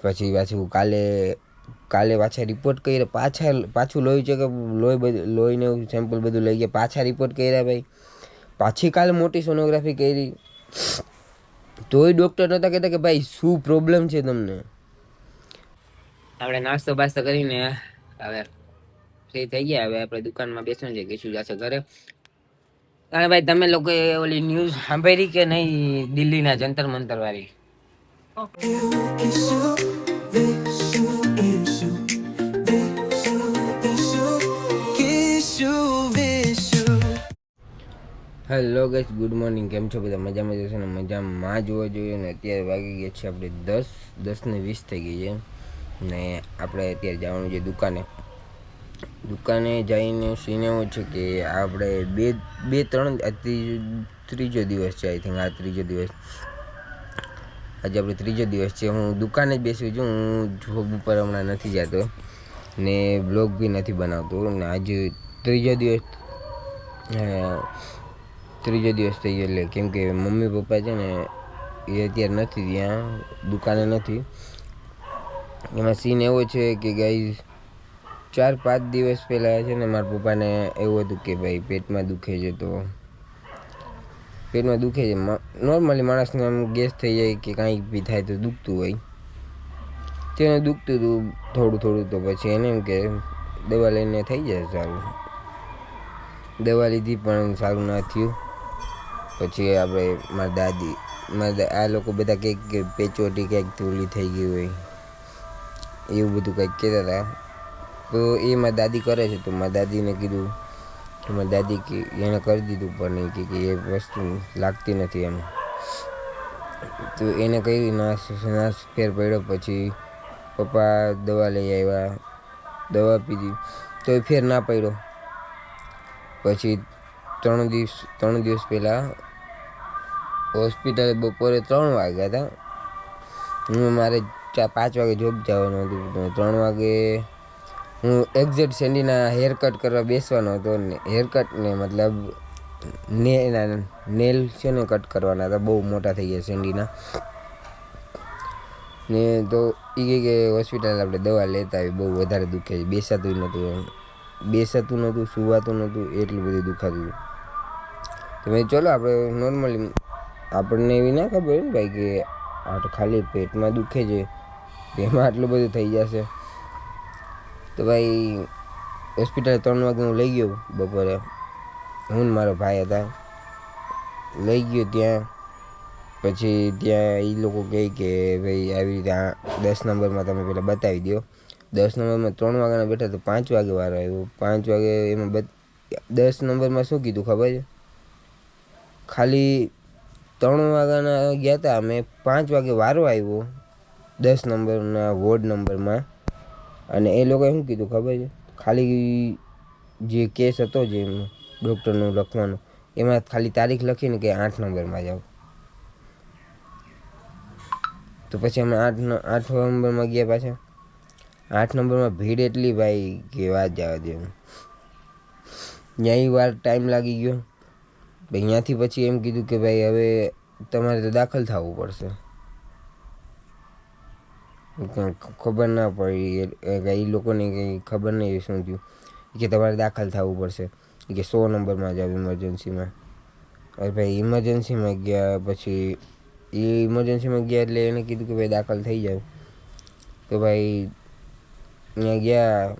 પછી કાલે પાછા રિપોર્ટ કર્યા, પાછું લોહી છે કે લોહીને સેમ્પલ બધું લઈ ગયા, પાછા રિપોર્ટ કર્યા ભાઈ, પાછી કાલે મોટી સોનોગ્રાફી કરી, તોય ડૉક્ટર નહોતા કહેતા કે ભાઈ શું પ્રોબ્લેમ છે તમને. આપણે નાસ્તો બાસ્તો કરીને હવે ફ્રી થઈ ગયા. હવે આપણે દુકાનમાં બેસવાનું છે, કીશું જશે ઘરે. અને ભાઈ તમે લોકો ઓલી ન્યૂઝ સાંભળી કે નહીં, દિલ્હીના જંતર મંતર વાળી? Hello guys, good morning. કેમ છો બધા? મજામાં જશો ને? મજામાં જોવા જોઈએ ને. અત્યારે વાગી ગયા છે આપણે 10:20 થઈ ગઈ છે ને આપણે અત્યારે જવાનું છે દુકાને જઈને સીને એવું છે કે આપણે ત્રીજો દિવસ છે. આઈ થિંક આ ત્રીજો દિવસ, આજે આપણે ત્રીજો દિવસ છે. હું દુકાને જ બેસું છું, હું જોબ ઉપર હમણાં નથી જતો ને બ્લોગ બી નથી બનાવતો ને આજે ત્રીજો દિવસ થઈ ગયો. એટલે કેમ કે મમ્મી પપ્પા છે ને એ અત્યારે નથી, ત્યાં દુકાને નથી. એમાં સીન એવો છે કે ગાઈઝ 4-5 દિવસ પહેલાં છે ને મારા પપ્પાને એવું હતું કે ભાઈ પેટમાં દુખે છે. નોર્મલી માણસને આમ ગેસ થઈ જાય કે કાંઈક બી થાય તો દુખતું હોય. તેને દુખતું હતું થોડું. તો પછી એને એમ કે દવા લઈને થઈ જાય સારું. દવા લીધી પણ સારું ના થયું. પછી આપણે મારા આ લોકો બધા કંઈક કે પેચોટી કંઈક થોડી થઈ ગઈ હોય એવું બધું કંઈક કહેતા હતા. તો એ મારી દાદી કરે છે, તો મારી દાદીને કીધું કે મારી દાદી કે એને કરી દીધું પણ નહીં કે એ વસ્તુ લાગતી નથી એમ. તો એને કઈ નાશ ફેર પડ્યો. પછી પપ્પા દવા લઈ આવ્યા, દવા પીધી તો એ ફેર ના પડ્યો. પછી 3 દિવસ પહેલાં હોસ્પિટલે બપોરે 3 વાગ્યા હતા. મારે 5 વાગે જોબ જવાનું હતું. 3 વાગે હું એક્ઝેક્ટ સેન્ડીના હેરકટ કરવા બેસવાનો હતો ને હેરકટ ને મતલબ નેલ છે ને કટ કરવાના હતા, બહુ મોટા થઈ ગયા સેન્ડીના ને. તો એ કહે કે હોસ્પિટલ આપણે દવા લેતા આવી, બહુ વધારે દુખે છે. બેસાતું નહોતું, સુવાતું નહોતું, એટલું બધું દુખાતું હતું. તો મેં ચલો આપણે નોર્મલી, આપણને એવી ના ખબર ને ભાઈ કે આ તો ખાલી પેટમાં દુખે છે, એમાં આટલું બધું થઈ જશે. તો ભાઈ હોસ્પિટલ 3 વાગે હું લઈ ગયો બપોરે. હું ને મારો ભાઈ હતા, લઈ ગયો ત્યાં. પછી ત્યાં એ લોકો કહે કે ભાઈ આવી રીતે 10 નંબરમાં તમે પહેલાં બતાવી દો. 10 નંબરમાં 3 વાગ્યાના બેઠા તો 5 વાગે વારો આવ્યો. 5 વાગે એમાં 10 નંબરમાં શું કીધું ખબર છે? ખાલી 3 વાગ્યાના ગયા હતા અમે, 5 વાગે વારો આવ્યો 10 નંબરના વોર્ડ નંબરમાં. અને એ લોકોએ શું કીધું ખબર છે? ખાલી જે કેસ હતો જે ડૉક્ટરનું લખવાનું, એમાં ખાલી તારીખ લખીને કે 8 નંબરમાં જાઓ. તો પછી અમે 8 નંબરમાં ગયા. પાછા 8 નંબરમાં ભીડ એટલી ભાઈ કે વાત જવા દે. ત્યાંય વાર ટાઈમ લાગી ગયો. અહીંયાથી પછી એમ કીધું કે ભાઈ હવે તમારે તો દાખલ થવું પડશે. ખબર ના પડી એ લોકોને કંઈ ખબર નહીં શું થયું કે તમારે દાખલ થવું પડશે કે 100 નંબરમાં જાવ ઇમરજન્સીમાં. હવે ભાઈ ઇમરજન્સીમાં ગયા. પછી એ ઇમરજન્સીમાં ગયા એટલે એને કીધું કે ભાઈ દાખલ થઈ જાવ. તો ભાઈ ત્યાં ગયા,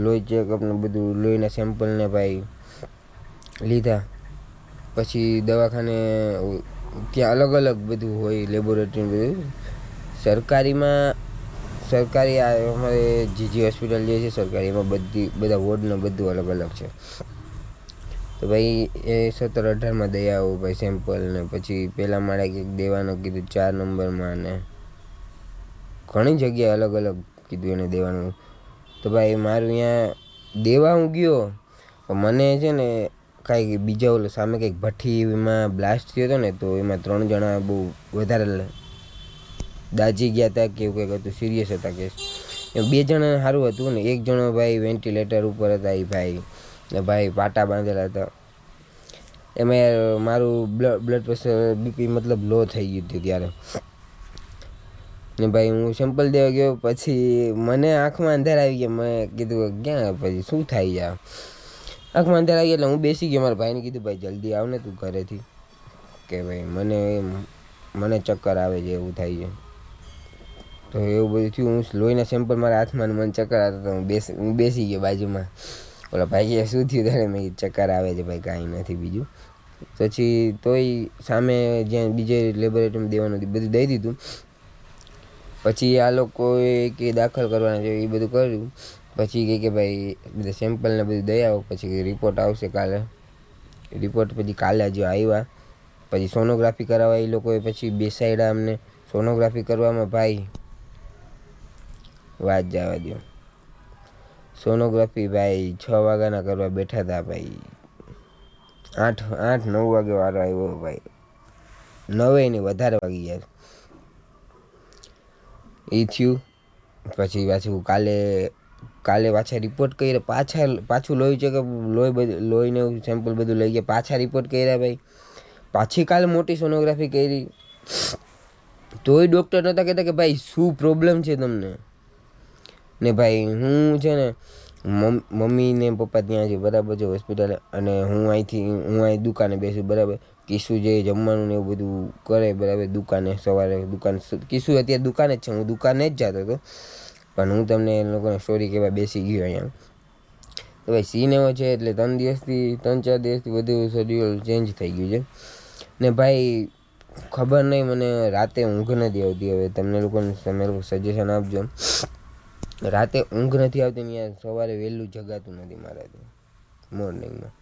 લોહી ચેકઅપને બધું, લોહીના સેમ્પલને ભાઈ લીધા. પછી દવાખાને ત્યાં અલગ બધું હોય, લેબોરેટરી બધું. સરકારી અમારે જીજી હોસ્પિટલ જે છે સરકારી, એમાં બધા વોર્ડને બધું અલગ છે. તો ભાઈ એ 17-18માં દઈ આવો ભાઈ સેમ્પલ ને. પછી પહેલાં મારે કંઈક દેવાનું કીધું 4 નંબરમાં ને ઘણી જગ્યાએ અલગ કીધું એને દેવાનું. તો ભાઈ મારું અહીંયા દેવા હું ગયો, મને છે ને કાંઈક બીજા સામે કંઈક ભઠ્ઠીમાં બ્લાસ્ટ થયો હતો ને, તો એમાં 3 જણા બહુ વધારે દાજી ગયા હતા કે એવું કંઈક હતું, સિરિયસ હતા કેસ. એમ 2 જણાને સારું હતું ને 1 જણો ભાઈ વેન્ટિલેટર ઉપર હતા. એ ભાઈ પાટા બાંધેલા હતા. એમાં મારું બ્લડ પ્રેશર બીપી મતલબ લો થઈ ગયું હતું ત્યારે. ને ભાઈ હું સેમ્પલ દેવા ગયો, પછી મને આંખમાં અંધાર આવી ગયા. મેં કીધું ક્યાં પછી શું થાય યાર, આંખમાં અંધાર આવી ગયા. એટલે હું બેસી ગયો. મારા ભાઈને કીધું ભાઈ જલ્દી આવ ને તું ઘરેથી, કે ભાઈ મને ચક્કર આવે છે એવું થાય છે. તો એવું બધું થયું. હું લોહીના સેમ્પલ મારા હાથમાં ને મને ચક્કર આવતો, તો હું બેસી ગયો બાજુમાં. ઓલા ભાઈ કે શું થયું તારે? મેં ચક્કર આવે છે ભાઈ, કાંઈ નથી બીજું. પછી તોય સામે જ્યાં બીજે લેબોરેટરીમાં દેવાનું બધું દઈ દીધું. પછી આ લોકોએ કે દાખલ કરવાના છે એ બધું કર્યું. પછી કહે કે ભાઈ બધા સેમ્પલને બધું દઈ આવો, પછી રિપોર્ટ આવશે કાલે. રિપોર્ટ પછી કાલે હજુ આવ્યા. પછી સોનોગ્રાફી કરાવવા એ લોકોએ પછી બેસાડ્યા અમને. સોનોગ્રાફી કરવામાં ભાઈ વાત જવા દો. સોનોગ્રાફી ભાઈ 6 વાગ્યાના કરવા બેઠા હતા ભાઈ. 8-9 વાગે વારો આવ્યો ભાઈ. 9 નહીં વધારે વાગી ગયા. એ થયું. પછી પાછું કાલે પાછા રિપોર્ટ કર્યા. પાછું લોહી છે કે લોહીને સેમ્પલ બધું લઈ ગયા. પાછા રિપોર્ટ કર્યા ભાઈ. પાછી કાલે મોટી સોનોગ્રાફી કરી. તોય ડૉક્ટર નહોતા કહેતા કે ભાઈ શું પ્રોબ્લેમ છે તમને. ને ભાઈ હું છે ને મમ્મી ને પપ્પા ત્યાં છે બરાબર છે હોસ્પિટલે, અને હું અહીં દુકાને બેસું બરાબર. કિસ્સુ જે જમવાનું ને એવું બધું કરે બરાબર દુકાને. સવારે દુકાન કિસ્સુ અત્યારે દુકાને જ છે, હું દુકાને જ જતો હતો. પણ હું તમને એ લોકોને સ્ટોરી કહેવા બેસી ગયો અહીંયા. તો ભાઈ સીન એવો છે એટલે 3-4 દિવસથી બધું શેડ્યુલ ચેન્જ થઈ ગયું છે. ને ભાઈ ખબર નહીં, મને રાતે ઊંઘ નથી આવતી. હવે તમે લોકો સજેશન આપજો. રાતે ઊંઘ નથી આવતી ને યાર, સવારે વહેલું જગાતું નથી મારાથી મોર્નિંગમાં.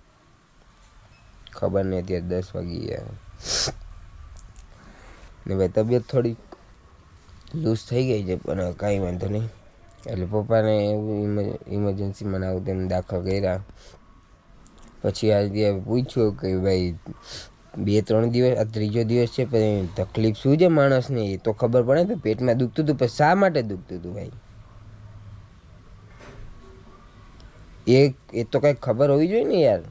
ખબર નહીં અત્યારે 10 વાગી ગયા. ને ભાઈ તબિયત થોડી લૂઝ થઈ ગઈ છે, પણ કાંઈ વાંધો નહીં. એટલે પપ્પાને એવું ઇમરજન્સીમાં આવું તેમ દાખલ કર્યા. પછી આજે પૂછ્યું કે ભાઈ 2-3 દિવસ, આ ત્રીજો દિવસ છે, પછી તકલીફ શું છે માણસને એ તો ખબર પડે ને. પેટમાં દુખતું હતું, પછી શા માટે દુખતું હતું ભાઈ, એ તો કંઈક ખબર હોવી જોઈએ ને યાર.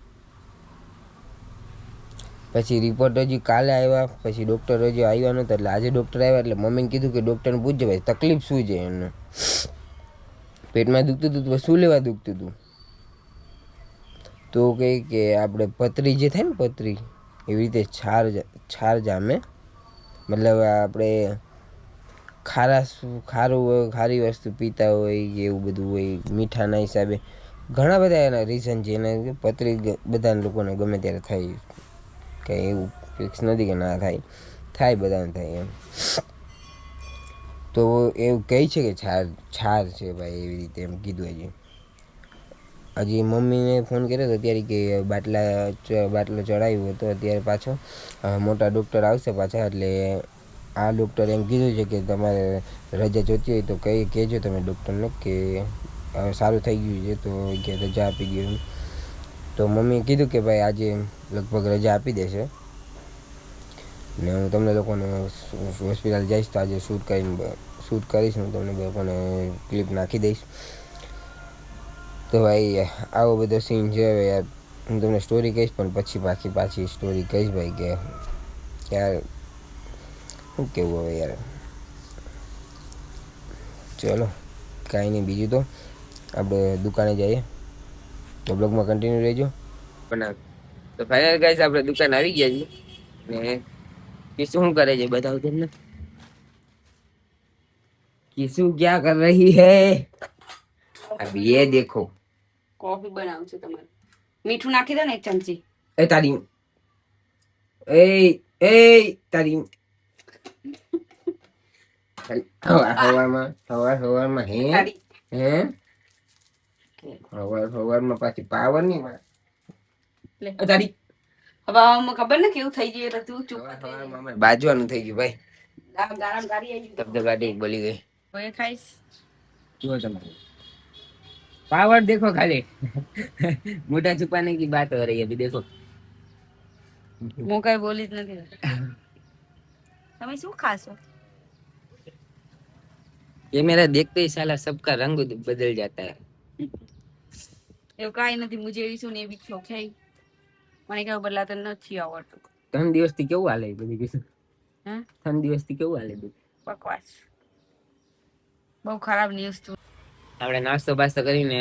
પછી રિપોર્ટ હજી કાલે આવ્યા. પછી ડૉક્ટર હજી આવ્યા નહોતા, એટલે આજે ડૉક્ટર આવ્યા. એટલે મમ્મીને કીધું કે ડૉક્ટરને પૂછજો ભાઈ તકલીફ શું છે એમને. પેટમાં દુખતું હતું તો શું લેવા દુખતું હતું? તો કહે કે આપણે પથરી જે થાય ને પથરી, એવી રીતે છાર જામે. મતલબ આપણે ખારી વસ્તુ પીતા હોય કે એવું બધું હોય મીઠાના હિસાબે. ઘણા બધા એના રીઝન છે. એના પથરી બધા લોકોને ગમે ત્યારે થાય. કંઈ એવું ફિક્સ નથી કે ના થાય બધાને થાય એમ. તો એવું કહે છે કે છાર છે ભાઈ, એવી રીતે એમ કીધું. હજી મમ્મીને ફોન કર્યો હતો ત્યારે કે બાટલો ચડાવ્યો હતો. અત્યારે પાછો મોટા ડૉક્ટર આવશે પાછા. એટલે આ ડૉક્ટરે એમ કીધું છે કે તમારે રજા જોતી હોય તો કહેજો તમે ડૉક્ટરને કે હવે સારું થઈ ગયું છે, તો કે રજા આપી ગયું. તો મમ્મીએ કીધું કે ભાઈ આજે લગભગ રજા આપી દેશે, ને હું તમને લોકોને હોસ્પિટલ જઈશ તો આજે શૂટ કરીશ. હું તમને લોકોને ક્લિપ નાખી દઈશ. તો ભાઈ આવો બધો સીન છે. હવે યાર હું તમને સ્ટોરી કહીશ, પણ પછી પાછી સ્ટોરી કહીશ ભાઈ કે યાર શું કહેવું હવે યાર. ચલો કાંઈ નહીં, બીજું તો આપણે દુકાને જઈએ. તો બ્લોગમાં કન્ટિન્યુ રહેજો. પણ તો ફાઇનલ ગાઈસ આપણે દુકાન આવી ગયા છીએ. ને કિસુ શું કરે છે બતાવું તમને. किसु क्या कर रही है? अब ये देखो કોફી બનાવું છું તમારે. મીઠું નાખી દો ને 1 ચમચી. એ તારી તારી હવામાં પાછી પાવર ની તારી. હવે આમાં ખબર ને કેવું થઈ ગયું તો તું ચૂપ બાજવાનું થઈ ગયું ભાઈ. ગાડી આવી ધબધબાટી બોલી ગઈ. હવે ખાઈશ. જો તમારે पावर देखो खाली मोटा छुपाने की बात हो रही है अभी देखो. હું કઈ બોલી જ નથી. તમે શું ખાશો? ये मेरा देखते ही साला सबका रंग बदल जाता है. એવું કાઈ નથી. મુજે એવી શું ને એવી છો ખાઈ મને કેવું બદલાતો નથી આવડતું. 3 દિવસથી કેવું હાલે બધી કીધું? હે 3 દિવસથી કેવું હાલે બધું? બકવાસ. બહુ ખરાબ ન્યૂઝ તું. આપણે નાસ્તો બાસ્તો કરીને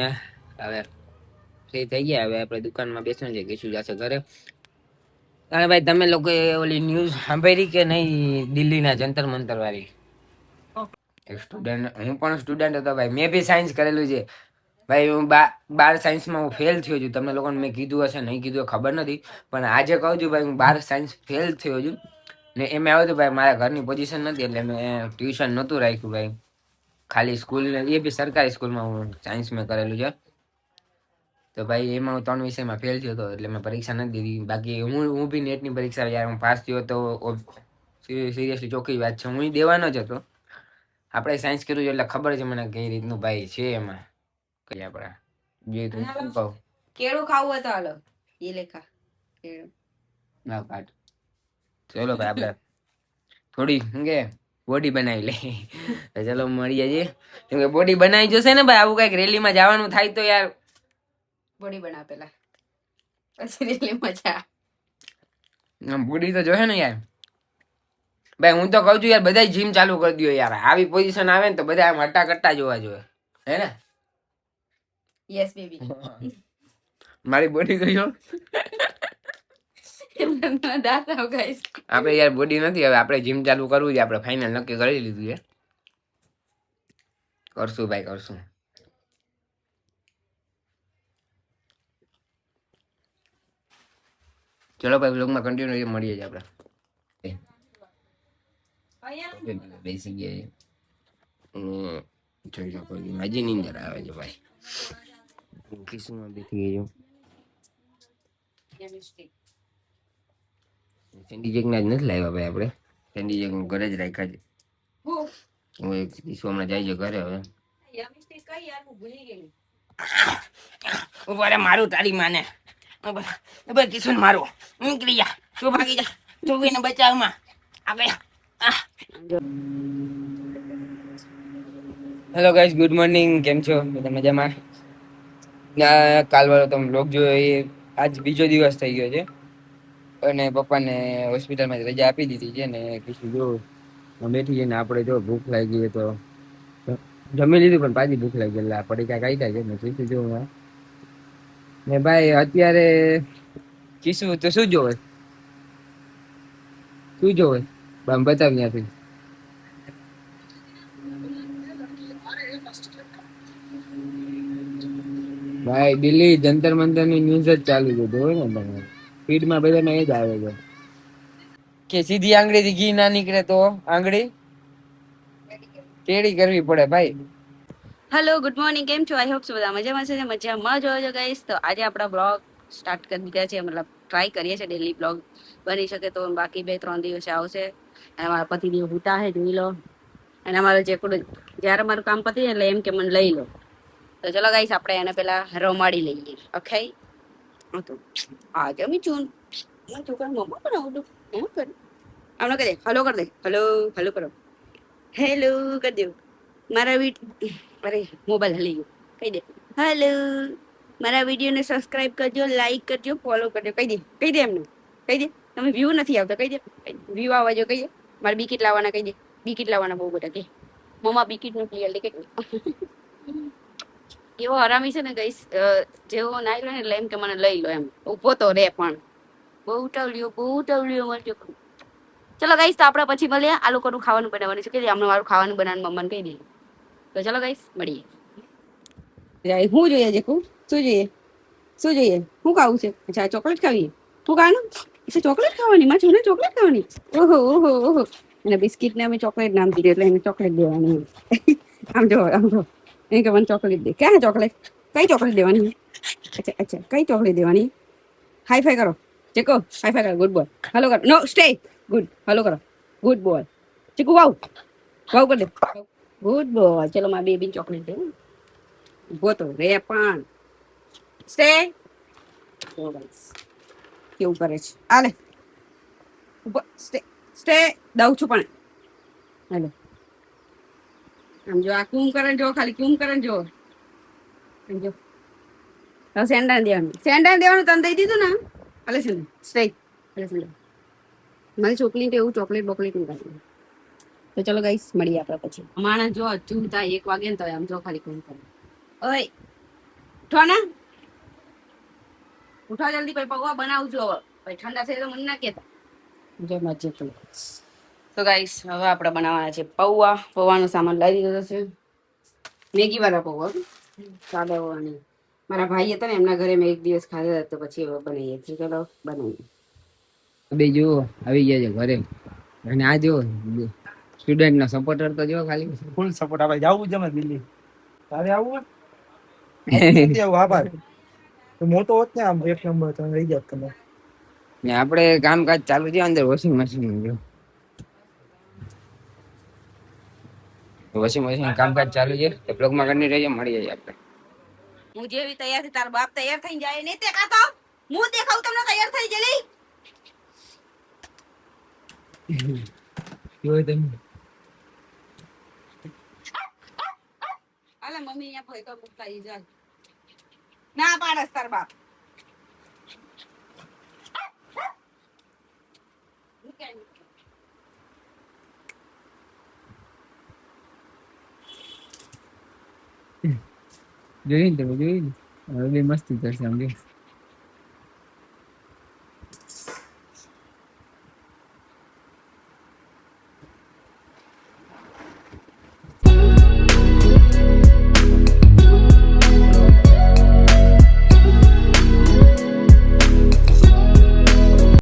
હવે ફ્રી થઈ ગયા. હવે આપણે દુકાનમાં બેસવાનું છે, કીશું જશે ઘરે. અને ભાઈ તમે લોકો ઓલી ન્યૂઝ સાંભળી કે નહીં, દિલ્હીના જંતર મંતર વાળી? સ્ટુડન્ટ, હું પણ સ્ટુડન્ટ હતો ભાઈ, મેં બી સાયન્સ કરેલું છે ભાઈ. હું 12 સાયન્સમાં હું ફેલ થયો છું. તમને લોકોને મેં કીધું હશે નહીં કીધું ખબર નથી, પણ આજે કહું છું ભાઈ, હું 12 સાયન્સ ફેલ થયો છું. ને એમાં આવ્યું હતું ભાઈ, મારા ઘરની પોઝિશન નથી એટલે મેં ટ્યુશન નહોતું રાખ્યું ભાઈ. ખાલી સ્કૂલ, એ બી સરકારી સ્કૂલમાં હું સાયન્સ મેં કરેલું છે. તો ભાઈ એમાં હું 3 વિષયમાં ફેલ થયો હતો એટલે મેં પરીક્ષા નથી દીધી. બાકી હું બી નેટની પરીક્ષા યાર હું પાસ થયો તો સિરિયસલી ચોખ્ખી વાત છે, હું દેવાનો જ હતો. આપણે સાયન્સ કર્યું છે એટલે ખબર છે મને કઈ રીતનું ભાઈ છે એમાં. કઈ આપણા જે તું શું કહું, કેળું ખાવું હોય તો હાલો એ લેખા કેળું ના કાટ. ચલો ભાઈ આપણે થોડી શું કે બોડી બનાવી લે. તો ચલો મળીએ છીએ. કેમ કે બોડી બનાવી જશે ને ભાઈ, આવું કઈક રેલીમાં જવાનું થાય તો યાર બોડી બના પેલા, પછી રેલી મજા. બોડી તો જોહે ને યાર. ભાઈ હું તો કઉ છું યાર, બધા જીમ ચાલુ કરી દો યાર. આવી પોઝિશન આવે ને તો બધા આમ હટ્ટા કટ્ટા જોવા જોઈએ, હે ને? Yes baby. મારી બોડી તો જો. દાદા ગાઈસ, આપણે યાર બોડી નથી, હવે આપણે જીમ ચાલુ કરવું છે. આપણે ફાઇનલ નક્કી કરી લીધું છે. કરશું ભાઈ કરશું. ચલો ભાઈ બ્લોગમાં કન્ટિન્યુ મળીએ જ આપણે. બેસી ગયા જોઈ શકો છો, હજી નીંદર આવે છે ભાઈ. કિસ્મમાં બેસી ગયો. સેન્ડી જેક ના જ નથી લાવ્યા ભાઈ આપણે. સેન્ડી જેક ઘરે જ રાખ્યા છે. હું એક કિસ્સો હમણાં જાય છે ઘરે. હવે ઉભા રે, મારું તારી માને. ઉભા કિશન મારું નીકળી જા, તું ભાગી જા, તું એને બચાવમાં આ ગયા. Hello guys, good morning. કેમ છો બધા? મજામાં? કાલ વાળો તમે બ્લોગ જોયો એ આજ બીજો દિવસ થઈ ગયો છે અને પપ્પાને હોસ્પિટલમાં રજા આપી દીધી છે ને કીધું જો બેઠી છે ને આપણે જો ભૂખ લાગી ગઈ તો જમી લીધું, પણ પાછી ભૂખ લાગી એટલે પડીકા કાઢ્યા છે ને કીધું જો ને ભાઈ. અત્યારે કીશું તો શું જોવે, શું જોવે બતાવ ત્યાંથી. ભાઈ દિલ્હી જંતર મંતર ની ન્યૂઝ જ ચાલુ છે, જોવે ને તમે ફીડમાં બધામાં એ જ આવે છે કે સીધી આંગળી થી ઘી ના નીકળે તો આંગળી ટેડી કરવી પડે ભાઈ. હેલો ગુડ મોર્નિંગ, કેમ છો? આઈ હોપ સો બધા મજામાં છે, મજામાં જોજો ગાઈસ. તો આજે આપણા બ્લોગ સ્ટાર્ટ કરી દીધા છે, મતલબ ટ્રાય કરીએ છીએ ડેલી બ્લોગ બની શકે તો. બાકી 2-3 દિવસે આવશે અને મારા પતિદેવ હુતા હે, જોઈ લો. અને અમારે જે જ્યારે મારું કામ પતી જાય એટલે એમ કે મને લઈ લો. તો ચલો ગાઈસ આપણે એને પેલા રમાડી લઈએ. ઓકે, તો આ જમી છું હું છોકરા મમ્મા બનાવું છું હું કરું આમને કહી દે હલો કર દે, હલો હલો કરો, હેલો કરી દો. મારા અરે મોબાઈલ હલી ગયો, કહી દે હેલો. મારા વિડીયોને સબસ્ક્રાઇબ કરજો, લાઈક કરજો, ફોલો કરજો. કહી દે એમને, કહી દે. તમે વ્યૂ નથી આવતા, કહી દે વ્યૂ આવવા જો, કહી દે. મારે બિકીટ લાવવાના, કહી દે બિકીટ લાવવાના બહુ બધા. કે મમ્મા બિકીટ નું ક્લિયર કે એવો હરામી છે ને ગઈસ, જેવો નાઈ લો ને એટલે એમ કે મને લઈ લો એમ ઉભો તો રે, પણ બહુ ટવલ્યો મારે છોકરો. ચલો ગાઈસ, તો આપણે પછી મળીએ. આ લોકોનું ખાવાનું બનાવવાનું છે, કહી દે અમને મારું ખાવાનું બનાવવાનું મમ્માને કહી દે. તો ચલો ગાઈસ મળીએ. શું જોઈએ છે? શું જોઈએ? શું જોઈએ? શું ખાવું છે? અચ્છા ચોકલેટ ખાવી? શું ખાવાનું? ચોકલેટ ખાવાની? માં છોને ચોકલેટ ખાવાની? ઓહો ઓહો ઓહો. અને બિસ્કિટ ને અમે ચોકલેટ નામ દીધું એટલે એને ચોકલેટ દેવાની. આમ જો એને કે મને ચોકલેટ દે. ક્યાં ચોકલેટ? કઈ ચોકલેટ દેવાની? અચ્છા અચ્છા, કઈ ચોકલેટ દેવાની? હાઈ ફાઈ કરો ચેકો, હાઈ ફાઈ કરો. Good boy. હલો કરો. નો સ્ટે. ગુડ. હલો કરો. Good boy. ચીકુ વાવ વાવ કરી દે. Good boy. ચલો મારા બેબી ચોકલેટ દે. ઉભો તો રે પણ. સ્ટે. કેવું કરે છે? આલે ઉભો. Stay stay. દઉં છું પણ. હાલો આમ જો, આ કુંભકરણ જો, ખાલી કુંભકરણ જો. જો હવે સેન્ડા દેવાનું, સેન્ડા દેવાનું તને દઈ દીધું ને. અલે સેન્ડા સ્ટે. અલે સેન્ડા મારી છોકરી તો એવું ચોકલેટ બોકલેટ નહીં ખાતી. તો ચલો ગાઈસ મળીએ આપણે પછી. માણસ જો ચૂંટા 1 વાગે ને તો આમ જો ખાલી કોણ કરે. ઓય ઉઠો ને, ઉઠો જલ્દી, પછી પૌવા બનાવજો હવે, પછી ઠંડા થઈ તો મને ના કહેતા. જો મજે તો ગાઈસ હવે આપણે બનાવવાના છે પૌવા. પૌવાનો સામાન લઈ દીધો છે, મેગી વાળા પૌવા, સાદા પૌવા નહીં. મારા ભાઈ હતા ને એમના ઘરે મેં એક દિવસ ખાધા હતા, તો પછી હવે બનાવીએ છીએ. ચલો બનાવીએ. બે જુઓ આવી ગયા છે ઘરે, અને આ જો સ્ટુડન્ટ નો સપોર્ટર તો જો ખાલી ફૂલ સપોર્ટ આપણે જવું છે દિલ્હી. તારે આવવું હોય આવું આભાર. તો મોટો હોત ને આમ એક નંબર તો રહી જાત તમે. ને આપણે કામકાજ ચાલુ છે અંદર વોશિંગ મશીન. જો વોશિંગ મશીન કામકાજ ચાલુ છે, તો બ્લોગમાં કન્ટિન્યુ રહેજો. મળીએ છીએ આપણે. હું જેવી તૈયાર થી તાર બાપ તૈયાર થઈને જાય નહીં તે કાતો હું દેખાવ તમને તૈયાર થઈ જલી. કેવો તમે અલા મમ્મી અહીંયા ભઈ તો મુકતા ઈ જાય ના પાડસ તાર બાપ. જોઈ ને તમે જોઈ ને હવે મસ્તી કરશે આમ જો.